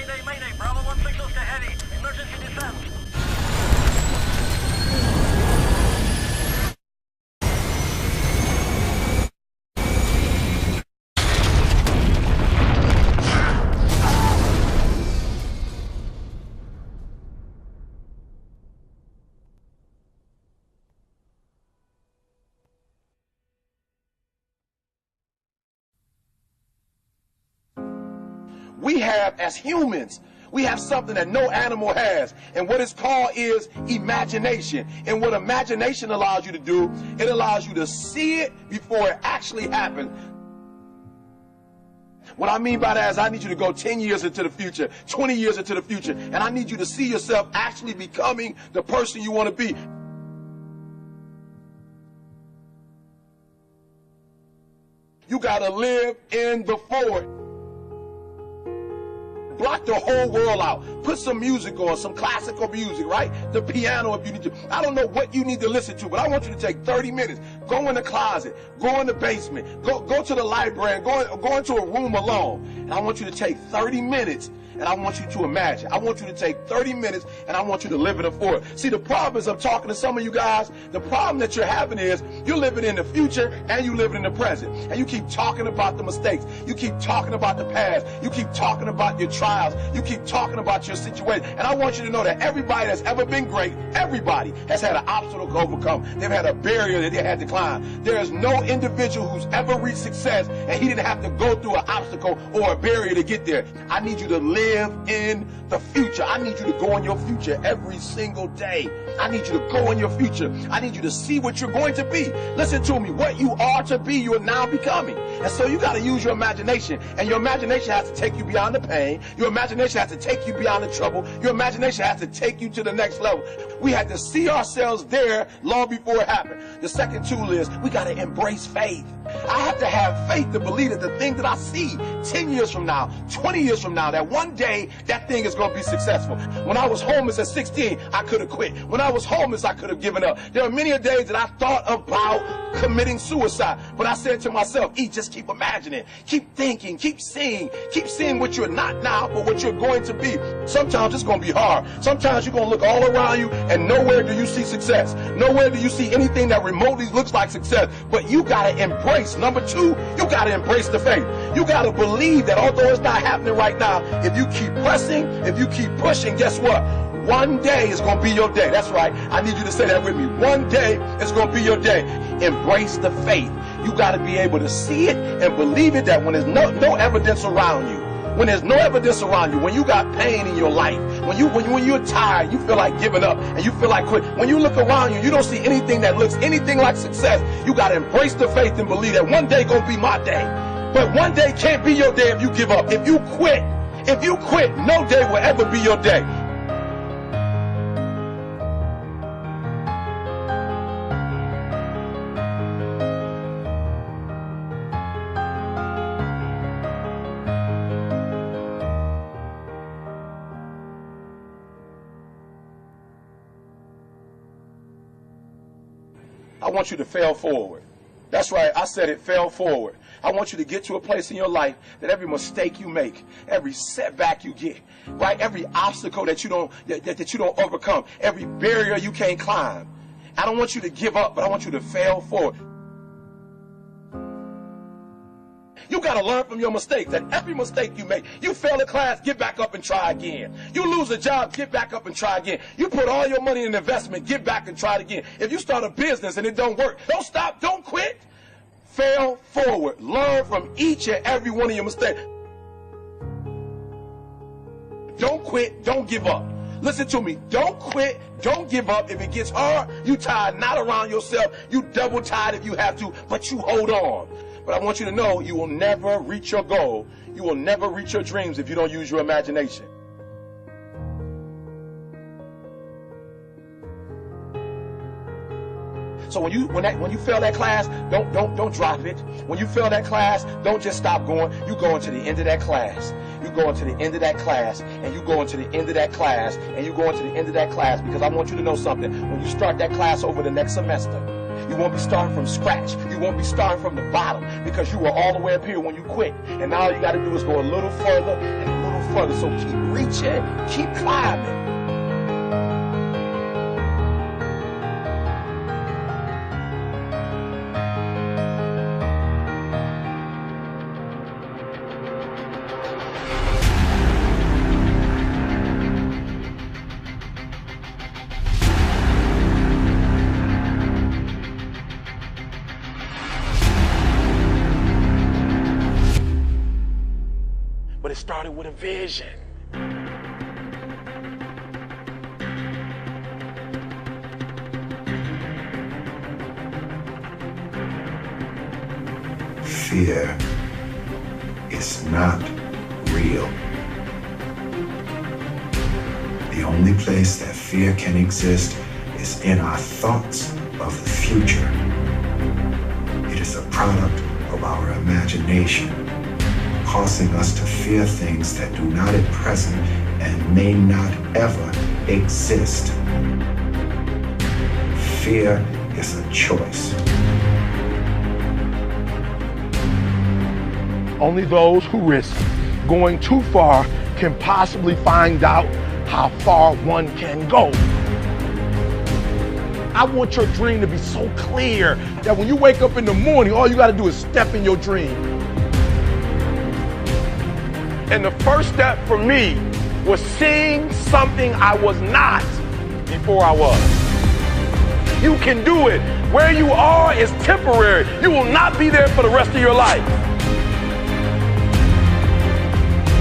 Mayday, mayday. Bravo 16 to heavy. Emergency descent. We have, as humans, we have something that no animal has. And what it's called is imagination. And what imagination allows you to do, it allows you to see it before it actually happens. What I mean by that is I need you to go 10 years into the future, 20 years into the future, and I need you to see yourself actually becoming the person you want to be. You got to live in the forward. Block the whole world out. Put some music on, some classical music, right? The piano if you need to. I don't know what you need to listen to, but I want you to take 30 minutes. Go in the closet. Go in the basement. Go to the library. Go into a room alone. And I want you to take 30 minutes. And I want you to imagine. I want you to take 30 minutes and I want you to live in the forward. See, the problem is I'm talking to some of you guys. The problem that you're having is you're living in the future and you living in the present. And you keep talking about the mistakes. You keep talking about the past. You keep talking about your trials. You keep talking about your situation. And I want you to know that everybody that's ever been great, everybody has had an obstacle to overcome. They've had a barrier that they had to climb. There is no individual who's ever reached success and he didn't have to go through an obstacle or a barrier to get there. I need you to live in the future. I need you to go in your future every single day. I need you to go in your future. I need you to see what you're going to be. Listen to me. What you are to be, you are now becoming. And so you got to use your imagination. And your imagination has to take you beyond the pain. Your imagination has to take you beyond the trouble. Your imagination has to take you to the next level. We had to see ourselves there long before it happened. The second tool is we got to embrace faith. I have to have faith to believe that the thing that I see 10 years from now, 20 years from now, that one day that thing is going to be successful. When I was homeless at 16, I could have quit. When I was homeless, I could have given up. There are many days that I thought about committing suicide. But I said to myself, just keep imagining, keep thinking, keep seeing what you're not now, but what you're going to be. Sometimes it's going to be hard. Sometimes you're going to look all around you and nowhere do you see success. Nowhere do you see anything that remotely looks like success. But you got to embrace. Number two, you got to embrace the faith. You got to believe that although it's not happening right now, if you keep pressing, if you keep pushing, guess what? One day is going to be your day. That's right. I need you to say that with me. One day is going to be your day. Embrace the faith. You got to be able to see it and believe it, that when there's no evidence around you, when there's no evidence around you, when you got pain in your life, when you're tired, you feel like giving up and you feel like quit. When you look around you, you don't see anything that looks anything like success. You got to embrace the faith and believe that one day going to be my day. But one day can't be your day if you give up. If you quit, no day will ever be your day. I want you to fail forward. That's right, I said it, fail forward. I want you to get to a place in your life that every mistake you make, every setback you get, right, every obstacle that you don't overcome, every barrier you can't climb. I don't want you to give up, but I want you to fail forward. You got to learn from your mistakes, that every mistake you make, you fail a class, get back up and try again. You lose a job, get back up and try again. You put all your money in investment, get back and try it again. If you start a business and it don't work, don't stop, don't quit. Fail forward. Learn from each and every one of your mistakes. Don't quit, don't give up. Listen to me, don't quit, don't give up. If it gets hard, you tie a knot around yourself, you double tie it if you have to, but you hold on. But I want you to know you will never reach your goal. You will never reach your dreams if you don't use your imagination. So when you fail that class, don't drop it. When you fail that class, don't just stop going. You go into the end of that class. You go into the end of that class, and you go into the end of that class, and you go into the end of that class, because I want you to know something. When you start that class over the next semester, you won't be starting from scratch. You won't be starting from the bottom, because you were all the way up here when you quit. And now all you got to do is go a little further and a little go further. So keep reaching, keep climbing. But it started with a vision. Fear is not real. The only place that fear can exist is in our thoughts of the future. It is a product of our imagination, causing us to fear things that do not at present and may not ever exist. Fear is a choice. Only those who risk going too far can possibly find out how far one can go. I want your dream to be so clear that when you wake up in the morning, all you gotta do is step in your dream. And the first step for me was seeing something I was not before I was. You can do it. Where you are is temporary. You will not be there for the rest of your life.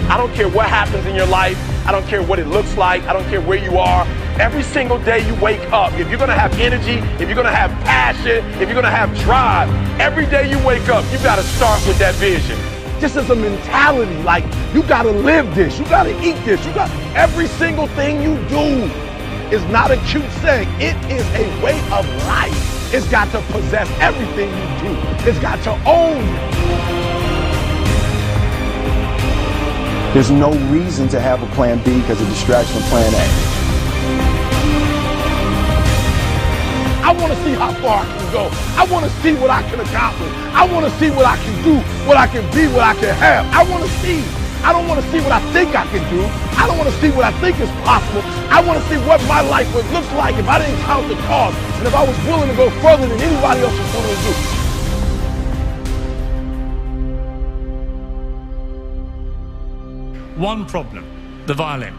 I don't care what happens in your life. I don't care what it looks like. I don't care where you are. Every single day you wake up, if you're gonna have energy, if you're gonna have passion, if you're gonna have drive, every day you wake up, you gotta start with that vision. Just as a mentality, like you gotta live this, you gotta eat this, you got every single thing you do is not a cute saying. It is a way of life. It's got to possess everything you do. It's got to own you. There's no reason to have a plan B because of distraction from plan A. I want to see how far I can go. I want to see what I can accomplish. I want to see what I can do, what I can be, what I can have. I want to see. I don't want to see what I think I can do. I don't want to see what I think is possible. I want to see what my life would look like if I didn't count the cost and if I was willing to go further than anybody else was willing to do. One problem, the violin.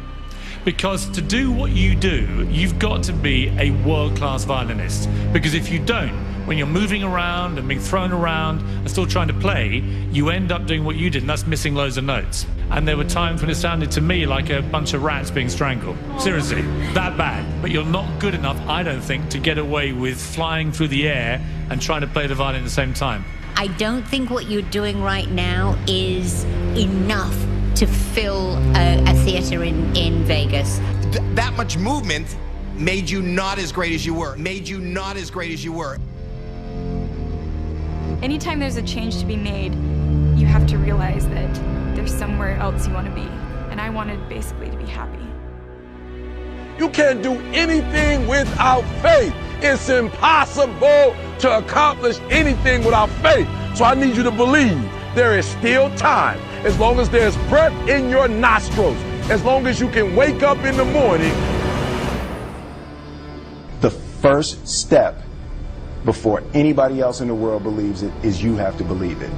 Because to do what you do, you've got to be a world-class violinist. Because if you don't, when you're moving around and being thrown around and still trying to play, you end up doing what you did, and that's missing loads of notes. And there were times when it sounded to me like a bunch of rats being strangled. Seriously, that bad. But you're not good enough, I don't think, to get away with flying through the air and trying to play the violin at the same time. I don't think what you're doing right now is enough to fill a theater in Vegas. That much movement made you not as great as you were. Anytime there's a change to be made, you have to realize that there's somewhere else you want to be. And I wanted basically to be happy. You can't do anything without faith. It's impossible to accomplish anything without faith. So I need you to believe there is still time. As long as there's breath in your nostrils, as long as you can wake up in the morning. The first step before anybody else in the world believes it is you have to believe it.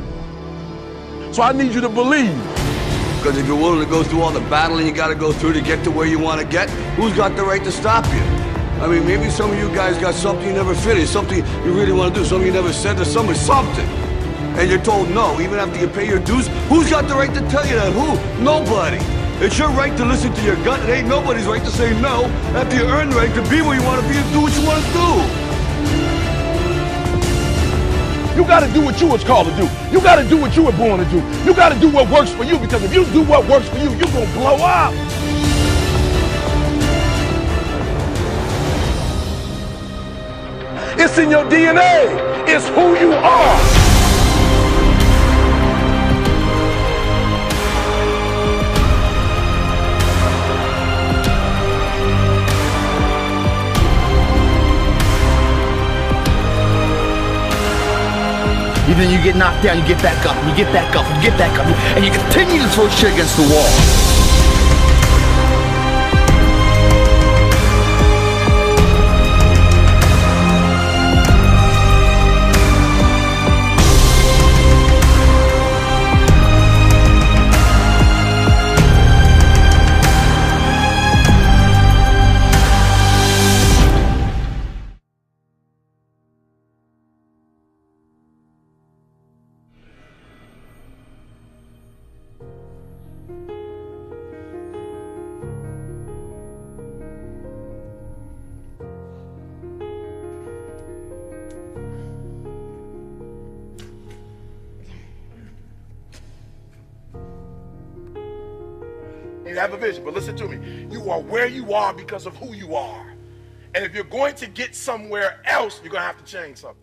So I need you to believe. Because if you're willing to go through all the battling you got to go through to get to where you want to get, who's got the right to stop you? I mean, maybe some of you guys got something you never finished, something you really want to do, something you never said to somebody, something. And you're told no, even after you pay your dues. Who's got the right to tell you that? Who? Nobody. It's your right to listen to your gut. It ain't nobody's right to say no after you earn the right to be where you want to be and do what you want to do. You gotta do what you was called to do. You gotta do what you were born to do. You gotta do what works for you, because if you do what works for you, you're gonna blow up. It's in your DNA. It's who you are. Then you get knocked down, you get back up, and you get back up, and you get back up, and you continue to throw shit against the wall. You have a vision, but listen to me. You are where you are because of who you are. And if you're going to get somewhere else, you're going to have to change something.